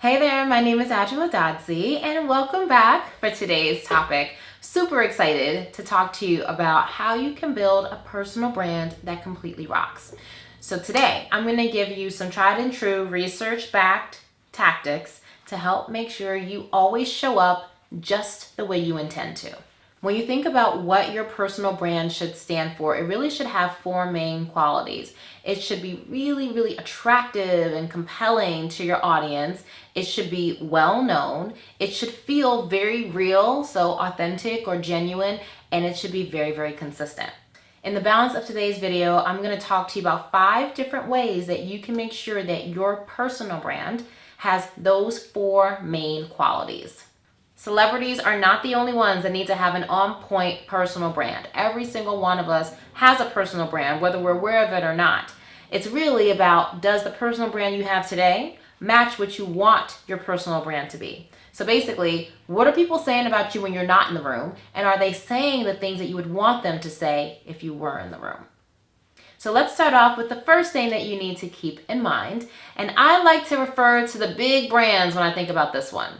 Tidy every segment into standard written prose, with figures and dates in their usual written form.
Hey there, my name is Adwoa and welcome back for today's topic. Super excited to talk to you about how you can build a personal brand that completely rocks. So today, I'm going to give you some tried and true research-backed tactics to help make sure you always show up just the way you intend to. When you think about what your personal brand should stand for, it really should have four main qualities. It should be really, really attractive and compelling to your audience. It should be well known. It should feel very real, so authentic or genuine, and it should be very, very consistent. In the balance of today's video, I'm going to talk to you about 5 different ways that you can make sure that your personal brand has those 4 main qualities. Celebrities are not the only ones that need to have an on-point personal brand. Every single one of us has a personal brand, whether we're aware of it or not. It's really about, does the personal brand you have today match what you want your personal brand to be? So basically, what are people saying about you when you're not in the room? And are they saying the things that you would want them to say if you were in the room? So let's start off with the first thing that you need to keep in mind. And I like to refer to the big brands when I think about this one.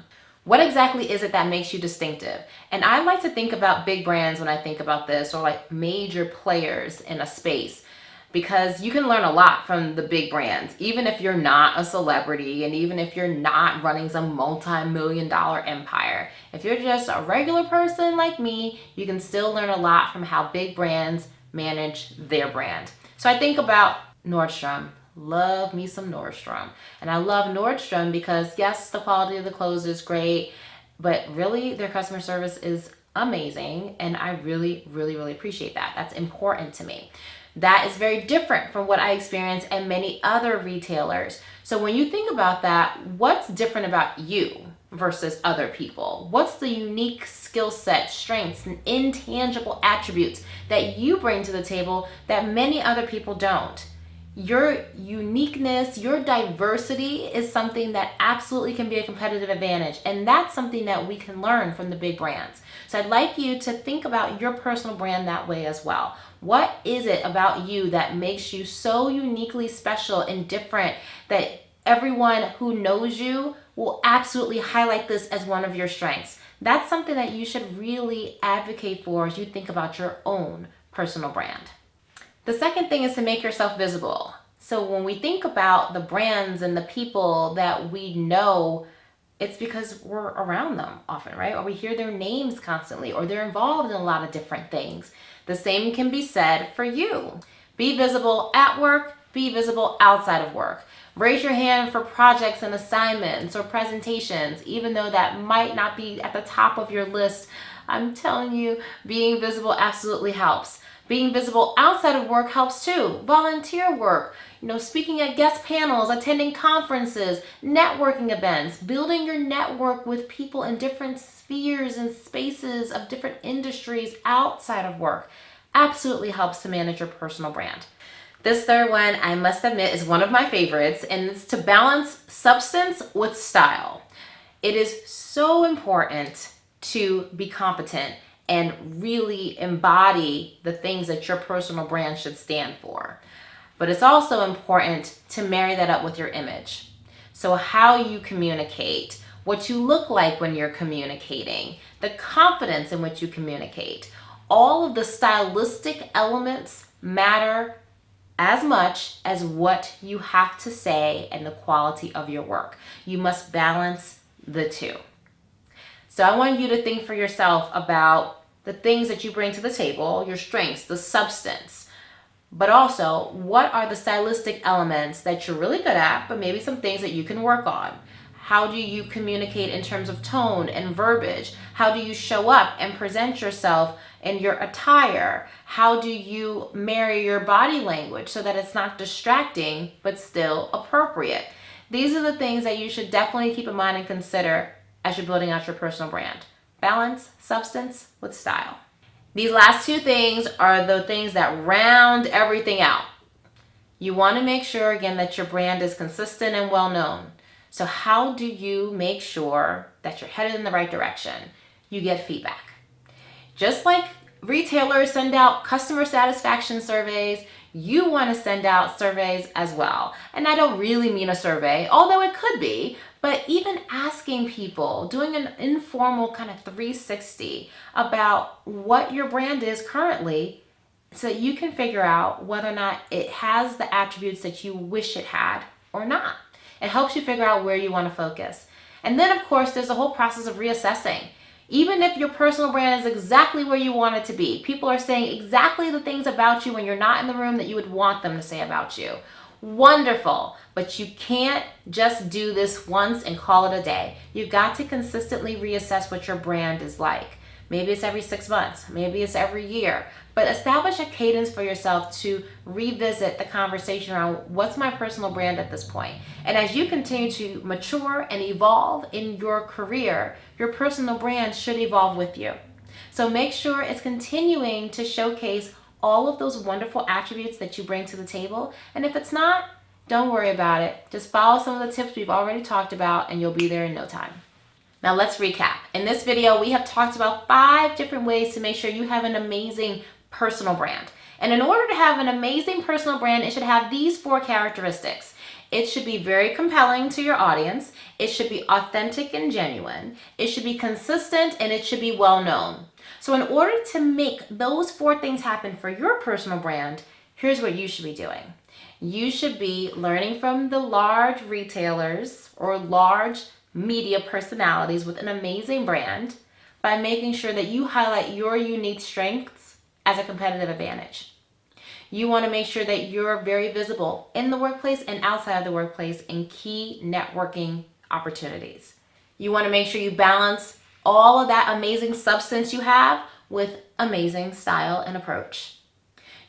What exactly is it that makes you distinctive? And I like to think about big brands when I think about this, or like major players in a space, because you can learn a lot from the big brands, even if you're not a celebrity and even if you're not running some multi-million-dollar empire. If you're just a regular person like me, you can still learn a lot from how big brands manage their brand. So I think about Nordstrom. Love me some Nordstrom. And I love Nordstrom because yes, the quality of the clothes is great, but really their customer service is amazing. And I really, really, really appreciate that. That's important to me. That is very different from what I experience at many other retailers. So when you think about that, what's different about you versus other people? What's the unique skill set, strengths, and intangible attributes that you bring to the table that many other people don't? Your uniqueness, your diversity is something that absolutely can be a competitive advantage. And that's something that we can learn from the big brands. So I'd like you to think about your personal brand that way as well. What is it about you that makes you so uniquely special and different that everyone who knows you will absolutely highlight this as one of your strengths? That's something that you should really advocate for as you think about your own personal brand. The second thing is to make yourself visible. So when we think about the brands and the people that we know, it's because we're around them often, right? Or we hear their names constantly, or they're involved in a lot of different things. The same can be said for you. Be visible at work, be visible outside of work. Raise your hand for projects and assignments or presentations, even though that might not be at the top of your list. I'm telling you, being visible absolutely helps. Being visible outside of work helps too. Volunteer work, speaking at guest panels, attending conferences, networking events, building your network with people in different spheres and spaces of different industries outside of work absolutely helps to manage your personal brand. This third one, I must admit, is one of my favorites, and it's to balance substance with style. It is so important to be competent and really embody the things that your personal brand should stand for. But it's also important to marry that up with your image. So how you communicate, what you look like when you're communicating, the confidence in which you communicate, all of the stylistic elements matter as much as what you have to say and the quality of your work. You must balance the two. So I want you to think for yourself about the things that you bring to the table, your strengths, the substance, but also what are the stylistic elements that you're really good at, but maybe some things that you can work on. How do you communicate in terms of tone and verbiage? How do you show up and present yourself in your attire? How do you marry your body language so that it's not distracting, but still appropriate? These are the things that you should definitely keep in mind and consider as you're building out your personal brand. Balance, substance with style. These last 2 things are the things that round everything out. You want to make sure, again, that your brand is consistent and well known. So how do you make sure that you're headed in the right direction? You get feedback. Just like retailers send out customer satisfaction surveys, you want to send out surveys as well. And I don't really mean a survey, although it could be, But even asking people, doing an informal kind of 360 about what your brand is currently, so that you can figure out whether or not it has the attributes that you wish it had or not. It helps you figure out where you want to focus. And then, of course, there's a whole process of reassessing. Even if your personal brand is exactly where you want it to be, people are saying exactly the things about you when you're not in the room that you would want them to say about you. Wonderful, but you can't just do this once and call it a day. You've got to consistently reassess what your brand is like. Maybe it's every 6 months, maybe it's every year, but establish a cadence for yourself to revisit the conversation around what's my personal brand at this point. And as you continue to mature and evolve in your career, your personal brand should evolve with you. So make sure it's continuing to showcase all of those wonderful attributes that you bring to the table. And if it's not, don't worry about it. Just follow some of the tips we've already talked about and you'll be there in no time. Now let's recap. In this video, we have talked about 5 different ways to make sure you have an amazing personal brand. And in order to have an amazing personal brand, it should have these 4 characteristics. It should be very compelling to your audience. It should be authentic and genuine. It should be consistent, and it should be well known. So in order to make those 4 things happen for your personal brand, here's what you should be doing. You should be learning from the large retailers or large media personalities with an amazing brand by making sure that you highlight your unique strengths as a competitive advantage. You want to make sure that you're very visible in the workplace and outside of the workplace in key networking opportunities. You want to make sure you balance all of that amazing substance you have with amazing style and approach.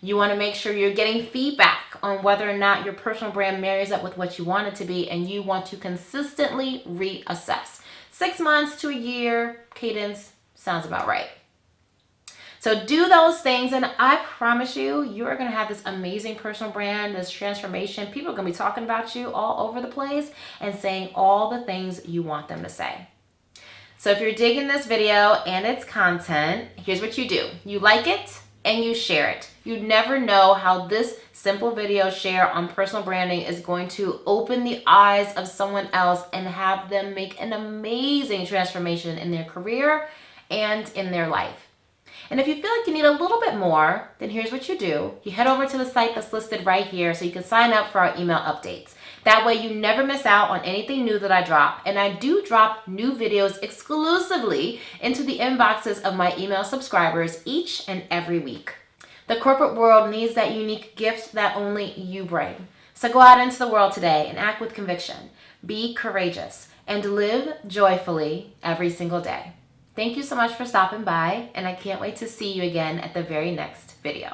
You want to make sure you're getting feedback on whether or not your personal brand marries up with what you want it to be, and you want to consistently reassess. 6 months to a year cadence sounds about right. So do those things, and I promise you, you're going to have this amazing personal brand, this transformation. People are going to be talking about you all over the place and saying all the things you want them to say. So if you're digging this video and its content, here's what you do. You like it and you share it. You never know how this simple video share on personal branding is going to open the eyes of someone else and have them make an amazing transformation in their career and in their life. And if you feel like you need a little bit more, then here's what you do. You head over to the site that's listed right here so you can sign up for our email updates. That way you never miss out on anything new that I drop. And I do drop new videos exclusively into the inboxes of my email subscribers each and every week. The corporate world needs that unique gift that only you bring. So go out into the world today and act with conviction. Be courageous and live joyfully every single day. Thank you so much for stopping by, and I can't wait to see you again at the very next video.